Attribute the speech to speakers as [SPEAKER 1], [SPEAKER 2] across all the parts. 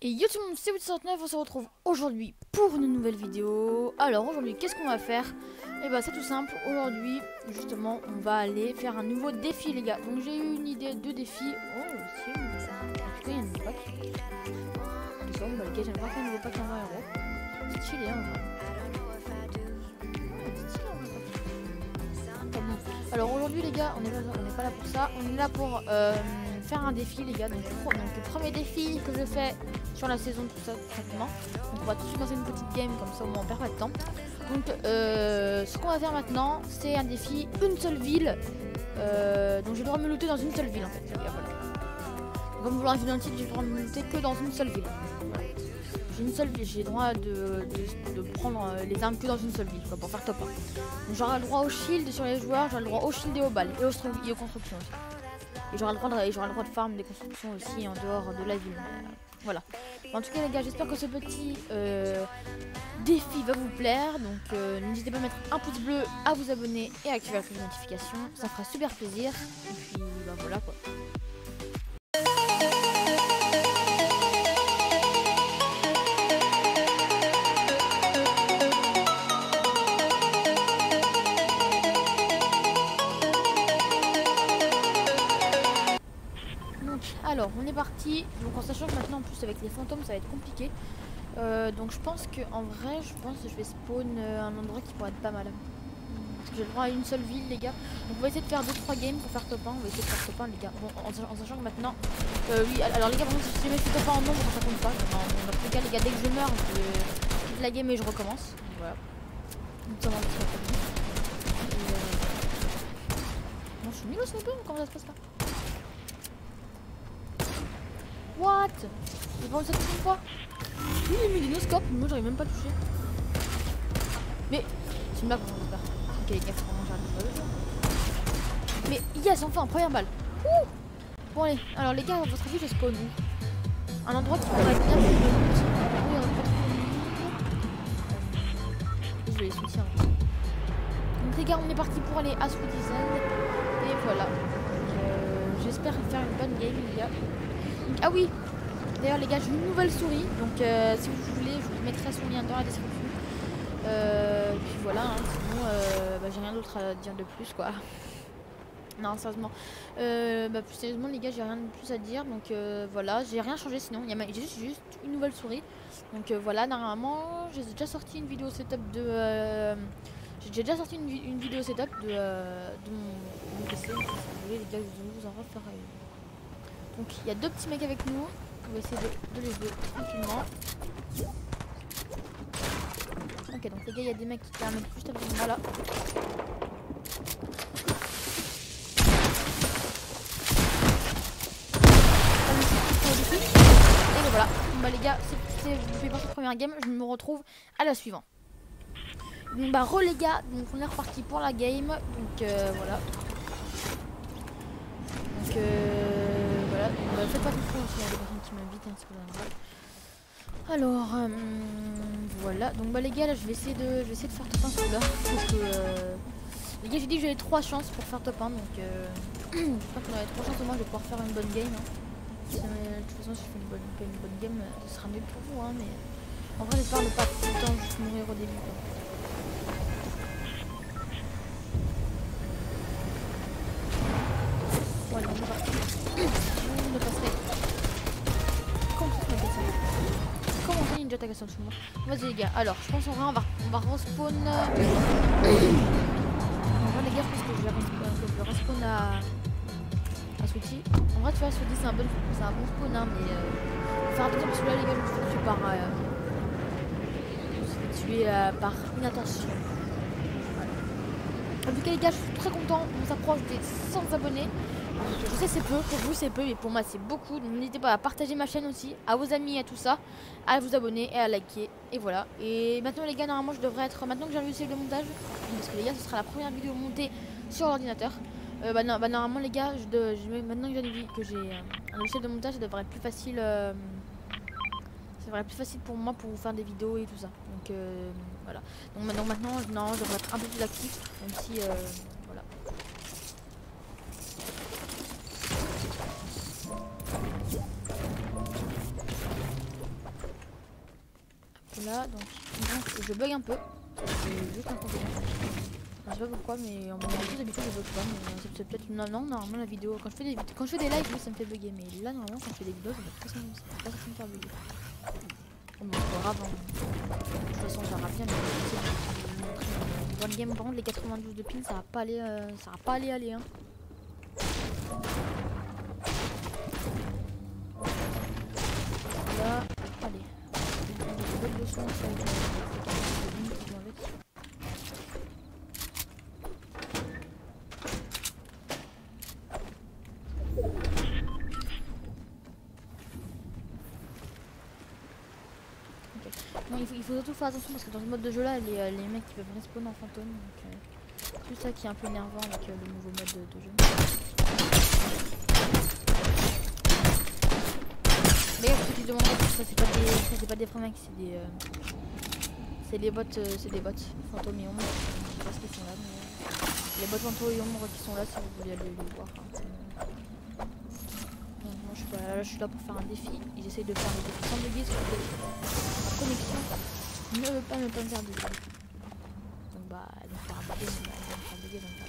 [SPEAKER 1] Et yo tout le monde, c'est Wood69, on se retrouve aujourd'hui pour une nouvelle vidéo. Alors aujourd'hui, qu'est-ce qu'on va faire? Et bah c'est tout simple, aujourd'hui justement on va aller faire un nouveau défi les gars. Donc j'ai eu une idée de défi. Oh c'est en tout cas il y a un nouveau pack. D'accord, bah les gars j'aime bien faire un nouveau pack à 20 €. C'est stylé hein. Alors aujourd'hui les gars, on n'est pas là pour ça, on est là pour faire un défi les gars. Donc le premier défi que je fais sur la saison, tout ça tout simplement. Donc on va tout de suite lancer une petite game comme ça au moins on perd pas de temps. Donc ce qu'on va faire maintenant c'est un défi une seule ville. Donc j'ai le droit de me looter dans une seule ville en fait les gars, voilà. Donc, comme vous l'aurez vu dans le titre, j'ai le droit de me looter que dans une seule ville. Voilà. J'ai une seule ville, j'ai le droit de prendre les armes que dans une seule ville quoi, pour faire top 1. Donc j'aurai le droit au shield sur les joueurs, j'aurai le droit au shield et aux balles et aux constructions aussi. Et j'aurai le droit de farm des constructions aussi en dehors de la ville. Voilà. En tout cas les gars, j'espère que ce petit défi va vous plaire. Donc n'hésitez pas à mettre un pouce bleu, à vous abonner et à activer la cloche de notification. Ça fera super plaisir. Et puis bah voilà quoi. Alors on est parti, donc en sachant que maintenant en plus avec les fantômes ça va être compliqué, donc je pense que en vrai je vais spawn un endroit qui pourrait être pas mal, parce que j'ai le droit à une seule ville les gars. Donc on va essayer de faire 2-3 games pour faire top 1, on va essayer de faire top 1 les gars, bon, en sachant que maintenant oui alors les gars par contre si je mets top 1 en nombre ça compte pas, dans tous les cas les gars dès que je meurs je quitte la game et je recommence, donc, voilà. Donc ça va un petit peu plus. Non je suis nul au sniper ou comment ça se passe là? What? J'ai pas réussi à toucher une fois. Lui il a mis des no-scopes, moi j'arrive même pas à toucher. Mais c'est une blague pour j'espère. Ok les gars, faut vraiment j'arrive. Mais yes, enfin, première balle. Ouh. Bon allez, alors les gars, à votre avis je spawn où? Un endroit qui pourrait être bien plus de loot. Oui, on a pas trop de loot. Je vais les soutiens. Donc les gars, on est parti pour aller à Sweetie Sand. Et voilà. J'espère faire une bonne game les gars. Donc, ah oui, d'ailleurs les gars j'ai une nouvelle souris, donc si vous voulez je vous mettrai son lien dans la description. Puis voilà, hein, sinon bah, j'ai rien d'autre à dire de plus quoi. Non sérieusement, bah, plus sérieusement les gars j'ai rien de plus à dire, donc voilà, j'ai rien changé sinon, j'ai juste une nouvelle souris. Donc voilà, normalement j'ai déjà sorti une vidéo setup de... j'ai déjà sorti une vidéo setup de mon PC, si vous voulez les gars je vous en referai une. Donc il y a deux petits mecs avec nous, on va essayer de les jouer tranquillement. Ok donc les gars il y a des mecs qui permettent juste avec moi là. Et voilà, bah les gars vous pouvez voir cette première game, je me retrouve à la suivante. Donc bah les gars, donc on est reparti pour la game, donc voilà. Donc voilà, donc, faites pas attention aussi à des personnes qui m'invitent un petit peu. Alors voilà, donc bah les gars là je vais essayer de faire top 1 celui-là. Parce que les gars j'ai dit que j'avais 3 chances pour faire top 1, donc j'espère qu'on aurait 3 chances au moins de pouvoir faire une bonne game. Hein. De toute façon si je fais une bonne game, ce sera mieux pour vous hein, mais en vrai j'espère ne pas tout le temps juste mourir au début quoi. Voilà, on est parti. On ne passerait complètement désolé. Comment on fait Ninja Tagason sur moi? Vas-y les gars, alors je pense en vrai on va respawn. En vrai les gars je pense que je vais respawn à Sweetie. En vrai tu vois Sweetie c'est un bon spawn hein, mais faut faire attention parce que là les gars je me suis tué par inattention. En tout cas les gars je suis très content, on s'approche des 100 abonnés. Je sais c'est peu, pour vous c'est peu mais pour moi c'est beaucoup. Donc n'hésitez pas à partager ma chaîne aussi, à vos amis et à tout ça, à vous abonner et à liker. Et voilà. Et maintenant les gars normalement je devrais être, maintenant que j'ai réussi le montage, parce que les gars ce sera la première vidéo montée sur l'ordinateur. Normalement les gars maintenant que j'ai un logiciel de montage ça devrait être plus facile. Ça devrait être plus facile pour moi pour vous faire des vidéos et tout ça. Donc voilà. Donc maintenant non, je devrais être un peu plus actif, même si voilà. là, donc je bug un peu. C'est juste un inconvénient. Je sais pas pourquoi, mais en d'habitude je bug pas. Mais c'est peut-être non, normalement la vidéo. Quand je fais des lives, oui, ça me fait bugger. Mais là, normalement, quand je fais des vidéos, ça va pas me faire bugger. Bon, c'est pas grave. Hein. De toute façon, ça va bien. Mais One game, par contre, les 92 de ping, ça va pas aller, Hein. Là, allez. Je vais de son avec les qui vont avec. Okay. Bon, il faut surtout faire attention parce que dans ce mode de jeu là, les mecs qui peuvent respawn en fantôme. Donc, c'est ça qui est un peu énervant avec le nouveau mode de jeu. Mais ceux qui demandent ça, c'est pas des vrais mecs, c'est des bots fantômes et ombres. Je sais pas ce qu'ils sont là, mais les bots fantômes et ombres qui sont là si vous voulez aller les voir. Hein, non, je suis là pour faire un défi. Ils essayent de faire un défi sans bugger sur la connexion. Ne veut pas me faire bugger. Donc bah, elle va me faire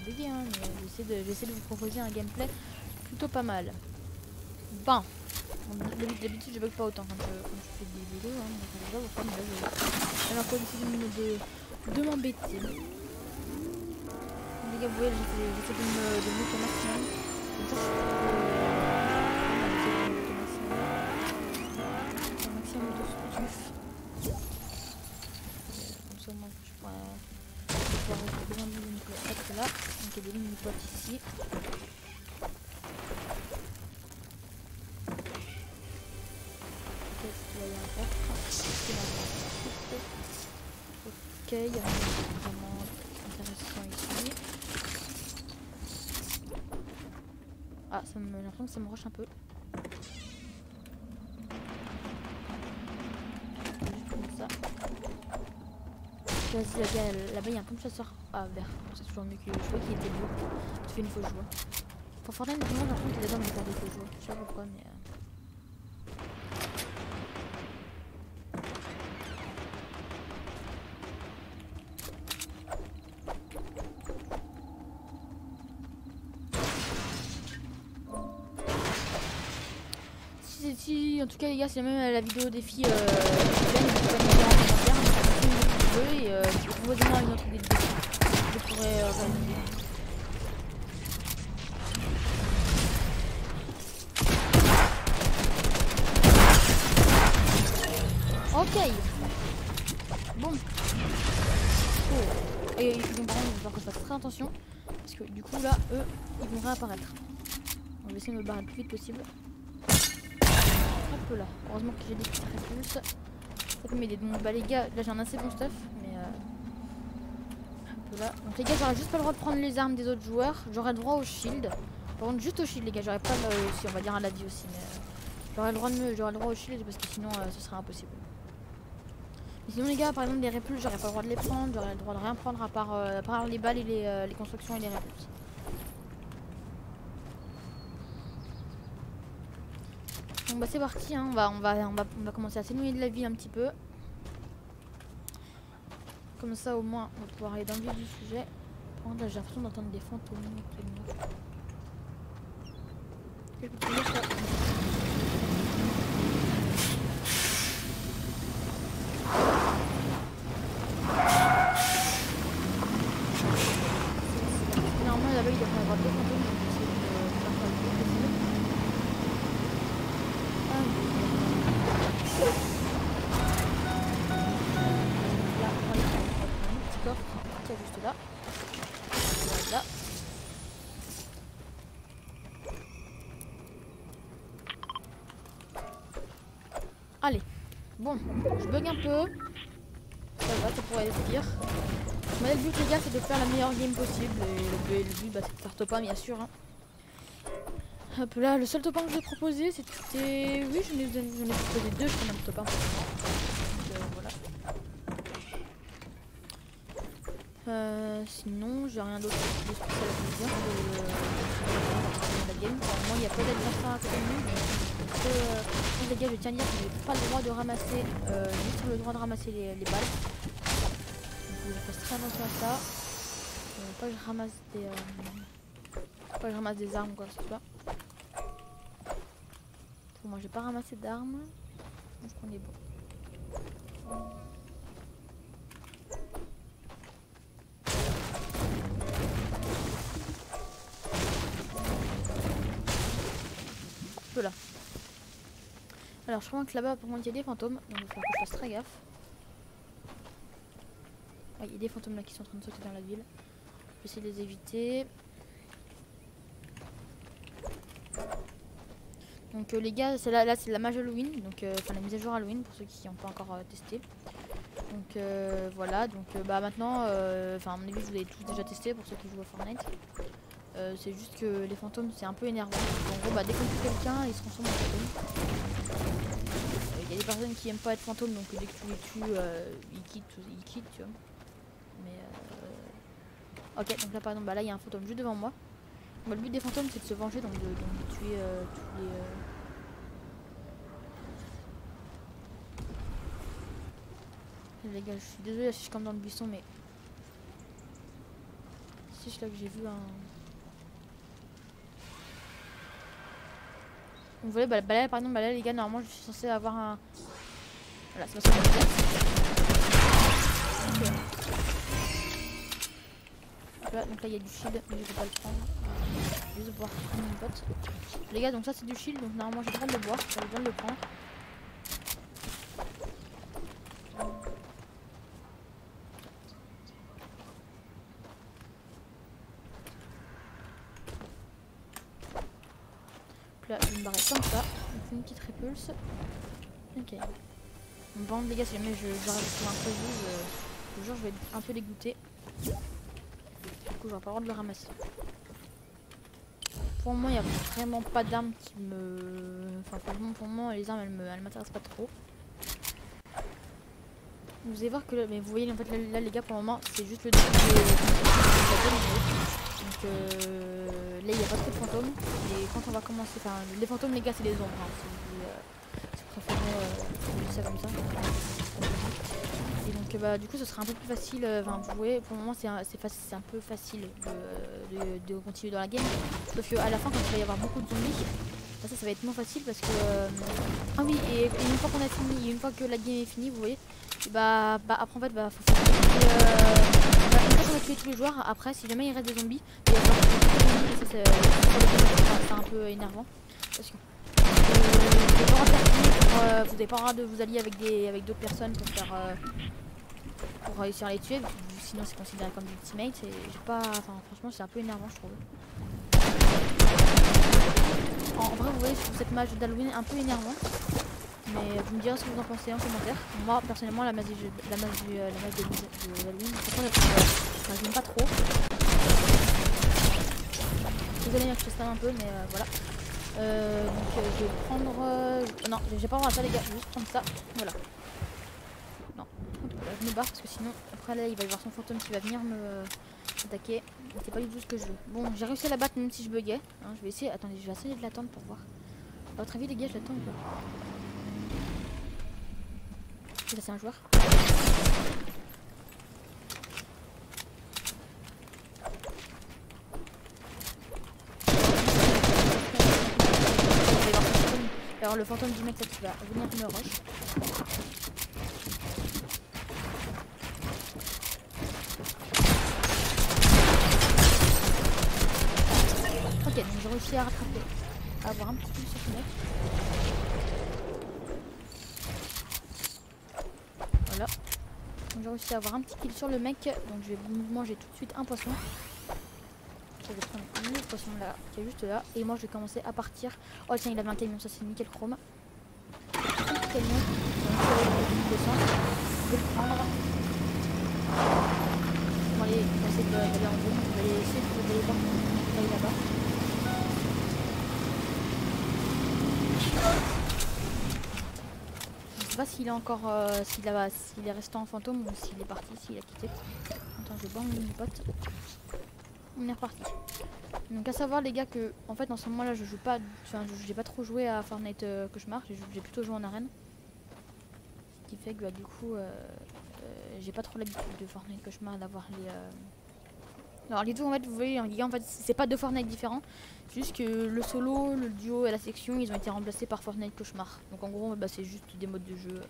[SPEAKER 1] bugger, hein, mais j'essaie de vous proposer un gameplay plutôt pas mal. Bon. D'habitude je bug pas autant quand je fais des vidéos, hein, donc je sais pas pourquoi, mais là j'ai encore décidé de m'embêter. Les gars, vous voyez, j'essaie de me mettre au maximum. Comme ça, je un maximum de stuff. Comme ça, moi, je pourrais retrouver une mini-plot là. Donc il y a des mini-plots ici. Ok, il y a vraiment intéressant ici. Ah, j'ai l'impression que ça me rush un peu. Juste comme ça. Vas-y, là-bas il y a un pompe chasseur. Ah, vert. C'est toujours mieux que le joueur qui était bleu. Tu fais une fausse joie. Pour Fortnite, tout le monde, par contre, il est dedans de faire des faux joueurs. Je sais pas pourquoi, mais. Si, en tout cas les gars, si jamais la vidéo défi vous plaît, n'hésitez pas à me dire en commentaire et proposez-moi une autre idée de défi. Je pourrais réaliser. Ok. Bon. Oh. Et ils vont par contre faire très attention parce que du coup là, eux, ils vont réapparaître. On va essayer de me barrer le plus vite possible. Là. Heureusement que j'ai des petits répulses. Ça m'aider. Donc bah les gars, là j'ai un assez bon stuff, mais un peu là. Donc les gars, j'aurais juste pas le droit de prendre les armes des autres joueurs. J'aurais le droit au shield. Par contre juste au shield les gars, j'aurais pas aussi, on va dire à la vie aussi, mais j'aurais le droit au shield parce que sinon ce serait impossible. Mais sinon les gars, par exemple les répulses, j'aurais pas le droit de les prendre, j'aurais le droit de rien prendre à part les balles et les constructions et les répulses. Donc bah c'est parti, hein. on va commencer à s'éloigner de la ville un petit peu. Comme ça au moins on va pouvoir aller dans le vif du sujet. Par contre là j'ai l'impression d'entendre des fantômes. Je peux te dire ça. Normalement là-bas il devrait y avoir deux fantômes, donc j'essaie de faire ça le plus possible. Là, on va prendre un petit coffre qui est juste là. Voilà. Allez, bon, je bug un peu. Ça va, ça pourrait être pire. Mais le but les gars c'est de faire la meilleure game possible. Et le but bah, c'est de faire top 1 bien sûr. Hein. Hop là, le seul top 1 que je vais proposer c'était... Oui, j'en ai proposé deux, je prends un top 1 pour voilà. Sinon, j'ai rien d'autre de spécial à vous dire de la game. Pour moi, il n'y a pas d'adversaire à côté de nous. les gars, je tiens à dire que j'ai pas le droit de ramasser, juste le droit de ramasser les balles. Donc je fasse très attention à ça. Pas que je ramasse des, pas que je ramasse des armes ou quoi que ce soit. Bon, moi j'ai pas ramassé d'armes, donc on est bon. Là. Alors je crois que là-bas pour moi il y a des fantômes, donc il va falloir que je fasse très gaffe. Ouais, il y a des fantômes là qui sont en train de sauter dans la ville. Je vais essayer de les éviter. Donc les gars, là c'est la mage Halloween, donc enfin la mise à jour Halloween pour ceux qui n'ont pas encore testé. Donc voilà, donc bah maintenant, enfin à mon avis vous avez tous déjà testé pour ceux qui jouent à Fortnite. C'est juste que les fantômes c'est un peu énervant. En gros bah dès qu'on tue quelqu'un ils se transforment en fantôme. Il y a des personnes qui aiment pas être fantômes donc dès que tu les tues ils quittent tu vois. Mais ok, donc là par exemple bah là il y a un fantôme juste devant moi. Bah, le but des fantômes c'est de se venger, donc de tuer tous les... Les gars, je suis désolée si je suis comme dans le buisson, mais si je là que j'ai vu un... Vous voyez, bah là par exemple, bah là les gars, normalement je suis censé avoir un... Voilà, c'est pas ça que je fais. Donc là il y a du shield, mais je vais pas le prendre. Je vais pouvoir prendre mon pote. Les gars, donc ça c'est du shield, donc normalement j'ai le droit de le boire, j'ai le droit de le prendre. Là je vais me barrer comme ça, on fait une petite répulse. Ok. Bon les gars, si jamais j'arrive à trouver un prévu, je jure je vais être un peu dégoûté. Du coup j'aurai pas le droit de le ramasser. Pour moi il n'y a vraiment pas d'armes qui me... Enfin franchement pour moi les armes elles m'intéressent pas trop. Vous allez voir que là, mais vous voyez en fait là les gars pour le moment c'est juste le début de donc là il n'y a pas trop de fantômes. Et quand on va commencer, enfin les fantômes les gars c'est les ombres, hein, si vous préférez ça comme ça. Et donc bah du coup ce sera un peu plus facile, enfin vous voyez pour le moment c'est un peu facile de continuer dans la game. Sauf qu'à la fin quand il va y avoir beaucoup de zombies, ça va être moins facile parce que... Ah oui, et une fois qu'on a fini, une fois que la game est finie, vous voyez, bah après en fait faut faire une fois qu'on a tué tous les joueurs, après si jamais il reste des zombies, il va falloir que ça c'est un peu énervant. Parce que vous n'avez pas le droit de vous allier avec d'autres personnes pour réussir à les tuer, sinon c'est considéré comme des teammates et j'ai pas... Enfin franchement c'est un peu énervant je trouve. En vrai vous voyez je trouve cette mage d'Halloween un peu énervante. Mais vous me direz ce que vous en pensez en commentaire. Moi personnellement la mage de Halloween, je n'aime pas trop. Désolé que je stane un peu mais voilà. Donc je vais prendre... non j'ai pas le droit à ça les gars, je vais juste prendre ça. Voilà. Non, là, je me barre parce que sinon après là il va y avoir son fantôme qui va venir me attaquer. C'est pas du tout ce que je veux. Bon j'ai réussi à la battre même si je buguais. Hein, je vais essayer, attendez je vais essayer de l'attendre pour voir. À votre avis les gars je l'attends ou pas? Ça c'est un joueur. Alors le fantôme du mec ça qui va venir me rush. Ok donc j'ai réussi à rattraper, à avoir un petit peu sur ce mec. Voilà. Donc j'ai réussi à avoir un petit kill sur le mec. Donc je vais manger tout de suite un poisson. Je vais prendre le poisson là, qui est juste là. Et moi je vais commencer à partir. Oh tiens il avait un camion, ça c'est nickel chrome. Un petit camion. Donc je vais le prendre. On va aller essayer d'aller en zone. On va aller essayer d'aller voir qu'on va là-bas. Je sais pas s'il est encore, s'il est resté en fantôme ou s'il est parti, s'il a quitté. Attends, je vais boire mon pote. On est reparti. Donc à savoir les gars que en fait en ce moment là je joue pas, enfin j'ai pas trop joué à Fortnite Cauchemar, j'ai plutôt joué en arène. Ce qui fait que bah, du coup j'ai pas trop l'habitude de Fortnite Cauchemar d'avoir les... Alors les deux en fait vous voyez les gars en fait c'est pas deux Fortnite différents, juste que le solo, le duo et la section ils ont été remplacés par Fortnite Cauchemar. Donc en gros bah, c'est juste des modes de jeu.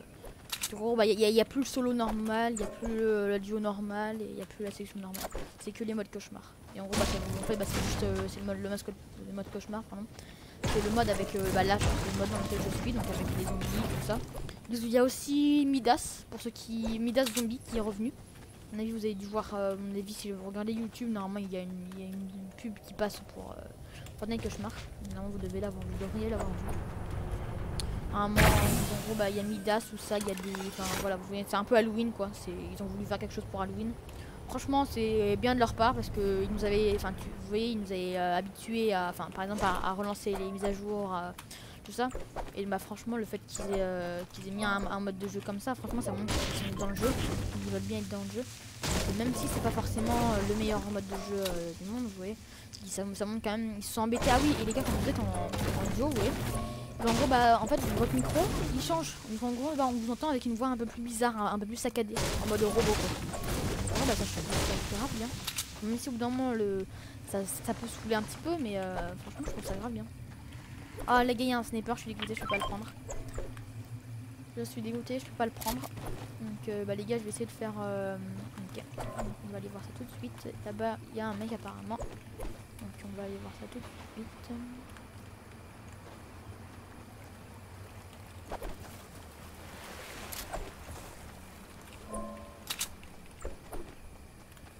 [SPEAKER 1] En gros bah y a plus le solo normal, il y a plus le duo normal et il y a plus la section normale. C'est que les modes Cauchemar. Et en gros bah, en fait bah, c'est juste c'est le mode Cauchemar pardon. C'est le mode avec bah là c'est le mode dans lequel je suis donc avec les zombies tout ça. Il y a aussi Midas pour ceux qui Midas zombie qui est revenu. À mon avis, vous avez dû voir, mon avis, si vous regardez YouTube, normalement il y a une pub qui passe pour Fortnite Cauchemar. Normalement, vous devriez l'avoir vu. À un moment, en gros, bah, il y a Midas ou ça, il y a des. Enfin voilà, vous voyez, c'est un peu Halloween quoi. Ils ont voulu faire quelque chose pour Halloween. Franchement, c'est bien de leur part parce que ils nous avaient. Enfin, vous voyez, ils nous avaient habitués à. Enfin, par exemple, à relancer les mises à jour. Tout ça et bah franchement le fait qu'ils aient mis un mode de jeu comme ça franchement ça montre qu'ils sont dans le jeu, ils veulent bien être dans le jeu et même si c'est pas forcément le meilleur mode de jeu du monde vous voyez ça montre quand même ils se sont embêtés. Ah oui et les gars quand vous êtes en duo vous voyez bah, en gros bah en fait votre micro il change donc en gros bah, on vous entend avec une voix un peu plus bizarre un peu plus saccadée en mode robot quoi. Alors, bah, ça grave bien même si au bout d'un moment ça peut saouler un petit peu mais franchement je trouve ça grave bien. Ah les gars, il y a un sniper, je suis dégoûtée, je peux pas le prendre. Je suis dégoûtée, je peux pas le prendre. Donc bah les gars, je vais essayer de faire... Ok, donc, on va aller voir ça tout de suite. Là-bas, il y a un mec apparemment. Donc on va aller voir ça tout de suite.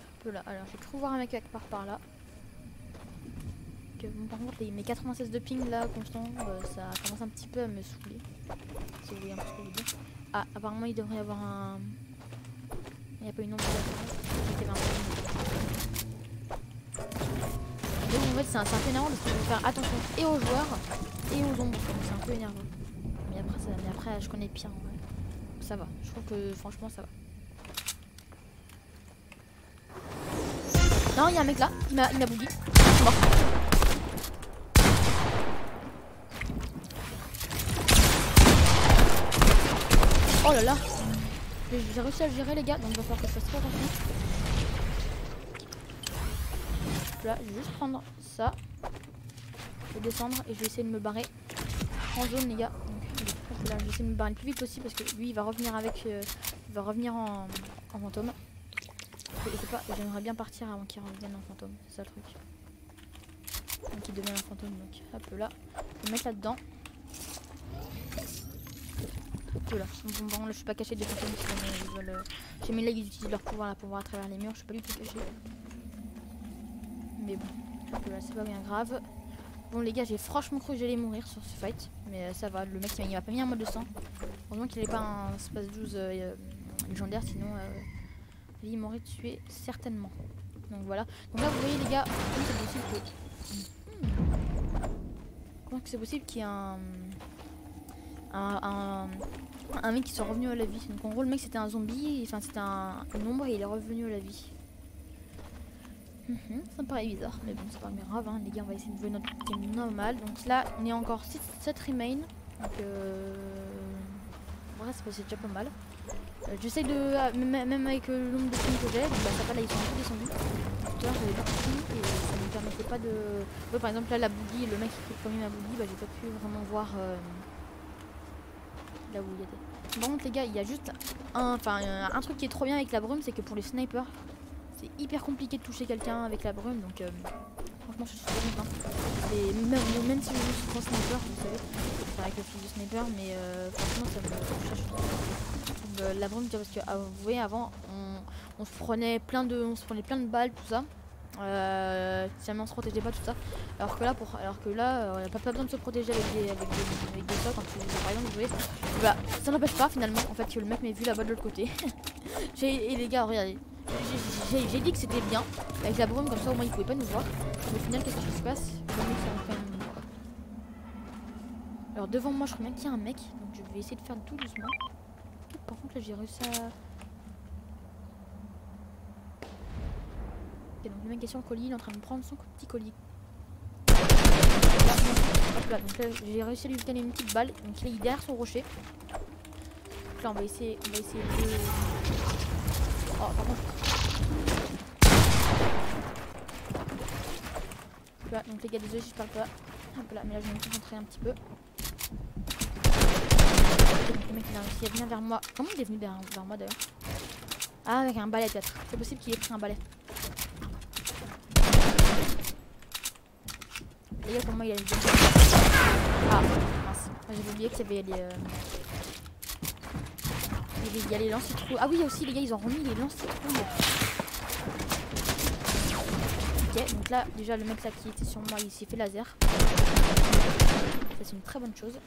[SPEAKER 1] Un peu là, alors j'ai cru voir un mec quelque part par là. Bon, par contre mes 96 de ping là constant ça commence un petit peu à me saouler si vous voyez un peu ce que je veux dire. Ah apparemment il devrait y avoir un... Il n'y a pas une ombre là. Donc en fait c'est un peu énervant parce qu'il faut faire attention et aux joueurs et aux ombres, c'est un peu énervant. Mais après je connais pire en vrai. Ça va, je trouve que franchement ça va. Non il y a un mec là, il m'a boogie. Je suis mort. Oh là là, j'ai réussi à le gérer les gars, donc il va falloir que je fasse trop attention. Là, je vais juste prendre ça. Je vais descendre et je vais essayer de me barrer en zone les gars. Donc, là, je vais essayer de me barrer le plus vite possible parce que lui il va revenir avec, il va revenir en fantôme. Et c'est pas, j'aimerais bien partir avant qu'il revienne en fantôme, c'est ça le truc. Donc il devient un fantôme donc hop là, je vais me mettre là-dedans. Là. Bon, là je suis pas caché des fantômes si ils veulent. J'ai mes legs ils utilisent leur pouvoir là pour voir à travers les murs, je suis pas du tout caché. Mais bon, là c'est pas bien grave. Bon les gars j'ai franchement cru que j'allais mourir sur ce fight. Mais ça va, le mec il m'a pas mis un mode de sang. Heureusement qu'il avait pas un space 12 légendaire sinon il m'aurait tué certainement. Donc voilà. Donc là vous voyez les gars, comment c'est possible que... Comment c'est possible qu'il y ait un mec qui soit revenu à la vie. Donc en gros le mec c'était un zombie, enfin c'était une ombre et il est revenu à la vie. Ça me paraît bizarre, mais bon c'est pas grave hein. Les gars on va essayer de jouer notre game normal. Donc là on est encore 7 remain. Donc ouais c'est déjà pas mal. J'essaie de, même avec le nombre de films que j'ai, bah ça va là ils sont un peu descendus. Tout à l'heure j'avais beaucoup de films et ça ne me permettait pas de... Ouais, par exemple là la boogie, le mec qui fait ma boogie, bah j'ai pas pu vraiment voir là où il était. Par contre les gars il y a juste un truc qui est trop bien avec la brume, c'est que pour les snipers c'est hyper compliqué de toucher quelqu'un avec la brume, donc franchement je suis trop content. Et même si je joue souvent sniper, vous savez, avec le fusil sniper, mais franchement ça me la brume parce que vous voyez avant on se prenait plein de balles tout ça. Si jamais on se protégeait pas tout ça, alors que là on n'a pas besoin de se protéger avec des socs quand par exemple vous voyez bah, ça n'empêche pas finalement en fait que le mec m'ait vu là-bas de l'autre côté. Et les gars regardez, j'ai dit que c'était bien avec la brume comme ça au moins il pouvait pas nous voir, mais au final qu'est-ce qui se passe? Alors devant moi je crois même qu'il y a un mec, donc je vais essayer de faire tout doucement. Par contre là j'ai réussi à... Ok, donc le mec est sur le colis, il est en train de prendre son petit colis. Hop là, donc là j'ai réussi à lui donner une petite balle. Donc là il est derrière son rocher. Donc là on va essayer de... Oh par contre... Là, donc les gars désolé je parle pas. Hop là, mais là je vais me concentrer un petit peu. Ok, donc le mec il a réussi à venir vers moi. Comment il est venu vers moi d'ailleurs? Ah avec un balai peut-être. C'est possible qu'il ait pris un balai. Les gars, pour moi il a les deux. Ah mince, j'avais oublié qu'il y avait les... Il y a les lance-citrouilles. Ah oui aussi les gars ils ont remis les lance-citrouilles. Ok donc là déjà le mec là qui était sur moi il s'est fait laser. Ça c'est une très bonne chose.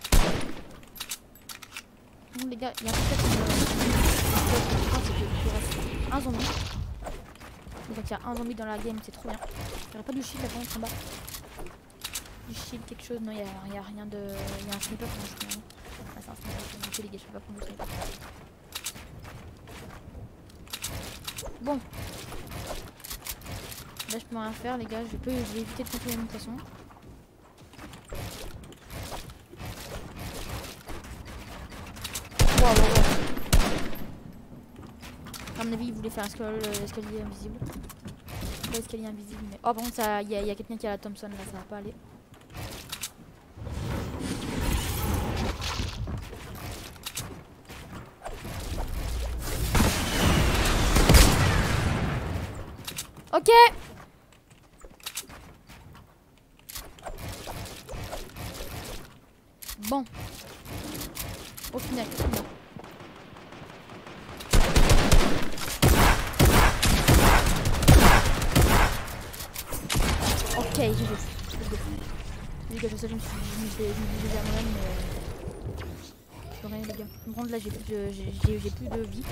[SPEAKER 1] Donc les gars il y a un truc qui reste un zombie. Donc il y a un zombie dans la game c'est trop bien. Il n'y aurait pas de shield là par contre en bas. Du shield quelque chose, non il y a rien de... Il y a un sniper quand je... Ah c'est un sniper, ok les gars je peux pas prendre le sniper. Bon. Là je peux rien faire les gars, je vais éviter de contrôler mon poisson. Wow. À mon avis il voulait faire l'escalier invisible. Pas l'escalier invisible mais... Oh par contre il y a quelqu'un qui a la Thompson là, ça va pas aller. Ok. Bon. Au final. Ok, j'ai vu. Les gars, je sais, je me suis dit à moi-même, mais... Je peux rien, les gars. Par contre, là, j'ai plus de vie.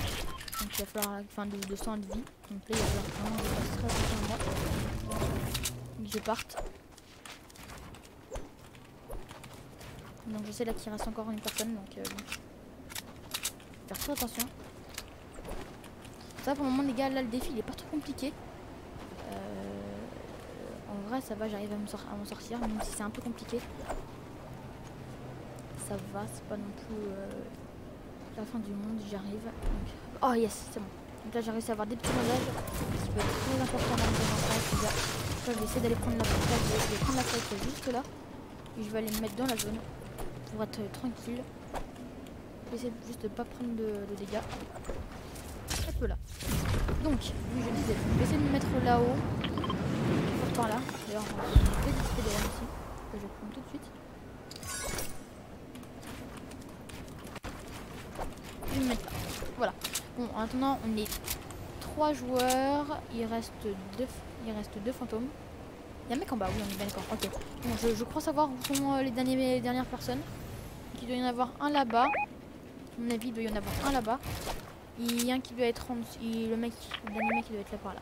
[SPEAKER 1] Donc, il va falloir... Enfin, de soins de vie. Donc là, il va falloir vraiment que je fasse très attention à moi. Donc, je parte. Donc, je sais là qu'il reste encore une personne. Donc, faire très attention. Ça, pour le moment, les gars, là, le défi, il est pas trop compliqué. En vrai, ça va, j'arrive à m'en sortir, même si c'est un peu compliqué. Ça va, c'est pas non plus la fin du monde, j'y arrive. Oh yes, c'est bon. Donc là, j'ai réussi à avoir des petits bandages, ce qui peut être très important dans le jeu. Là, je vais essayer d'aller prendre la fight, je vais prendre la fight juste là. Et je vais aller me mettre dans la zone pour être tranquille. Je vais essayer juste de pas prendre de dégâts. Un peu là. Donc, oui, je disais, je vais essayer de me mettre là-haut. Par là, d'ailleurs on va dévisiter derrière ici, que je vais prendre tout de suite. Je vais me mettre là. Voilà. Bon, maintenant on est 3 joueurs, il reste 2 fantômes. Il y a un mec en bas, oui on est bien d'accord. Ok. Bon, je crois savoir où sont les dernières personnes. Il doit y en avoir un là-bas. À mon avis il doit y en avoir un là-bas. Il y a un qui doit être en dessous. Le dernier mec il doit être là par là.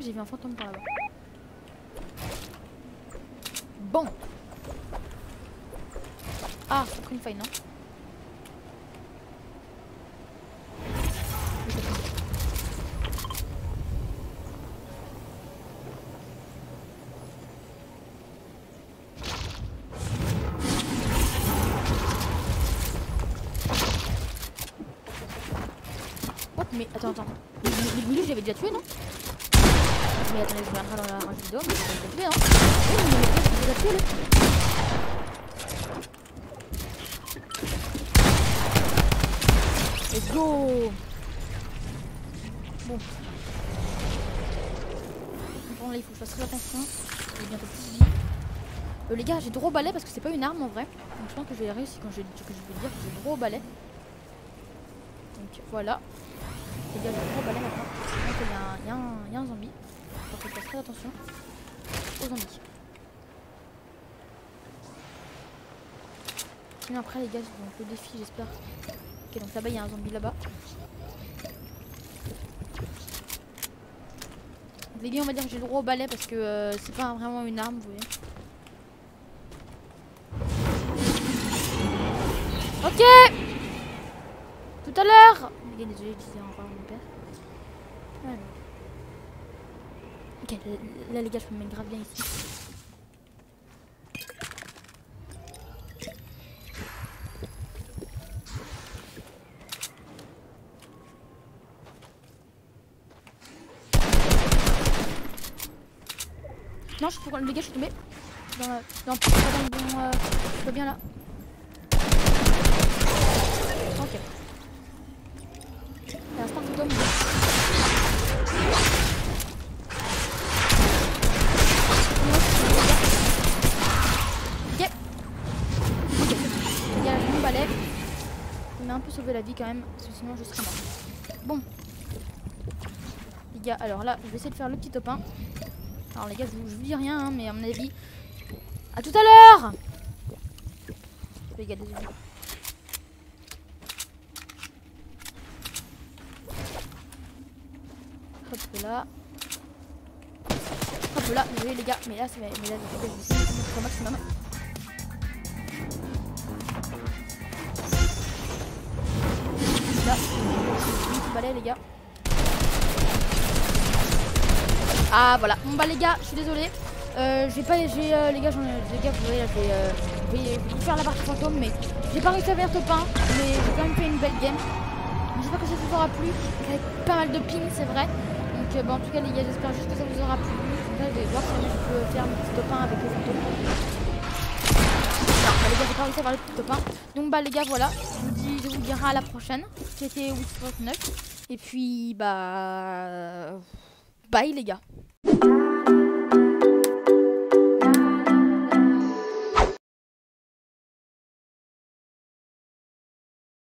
[SPEAKER 1] J'ai vu un fantôme par là-bas. Bon. Ah, j'ai pris une faille, non? Oh, mais attends. Lui, je l'avais déjà tué, non? Mais attendez, je reviendrai dans la rage vidéo, mais je l'ai tué, hein? Oui, mais je l'ai déjà tué, Let's go! Bon. Bon, là, il faut que je fasse très attention. J'ai bientôt plus de vie. Les gars, j'ai droit au balai parce que c'est pas une arme en vrai. Donc je pense que je vais réussir quand je vais dire que j'ai droit au balai. Donc voilà. Les gars, j'ai droit au balai maintenant. Donc il y a un zombie. Il faut que je fasse très attention aux zombies. Sinon après les gars, donc le défi j'espère. Ok, donc là-bas il y a un zombie là-bas. Les gars, on va dire que j'ai le droit au balai parce que c'est pas vraiment une arme, vous voyez. Ok. Tout à l'heure, Les gars, désolé, je disais encore mon père. Voilà. Ok, là les gars, je peux me mettre grave bien ici. Non, je peux, les gars, je suis tombée. Dans le bon. Je suis bien là. Ok. Il reste un fantôme. Ok. Ok. Les gars, j'ai mon balai. Il m'a un peu sauvé la vie quand même, parce que sinon je serais mort. Bon. Les gars, alors là, je vais essayer de faire le petit top 1. Alors les gars, je vous dis rien, hein, mais à mon avis... À tout à l'heure. Les gars, désolé. Hop là. Hop là, désolé les gars, mais là, je vais essayer de mettre au maximum. Là, un petit balai les gars. Ah voilà, bon bah les gars, je suis désolée. Les gars, vous voyez là, je vais vous faire la partie fantôme, mais j'ai pas réussi à faire top 1, mais j'ai quand même fait une belle game. J'espère que ça vous aura plu, avec pas mal de ping, c'est vrai. Donc bah, en tout cas les gars, j'espère juste que ça vous aura plu. Donc là, je vais voir si je peux faire un petit top 1 avec les fantômes. Non, bah, les gars, j'ai pas réussi à faire le petit top 1. Donc bah les gars, voilà, je vous dirai à la prochaine. C'était Wix 39. Et puis bah bye les gars.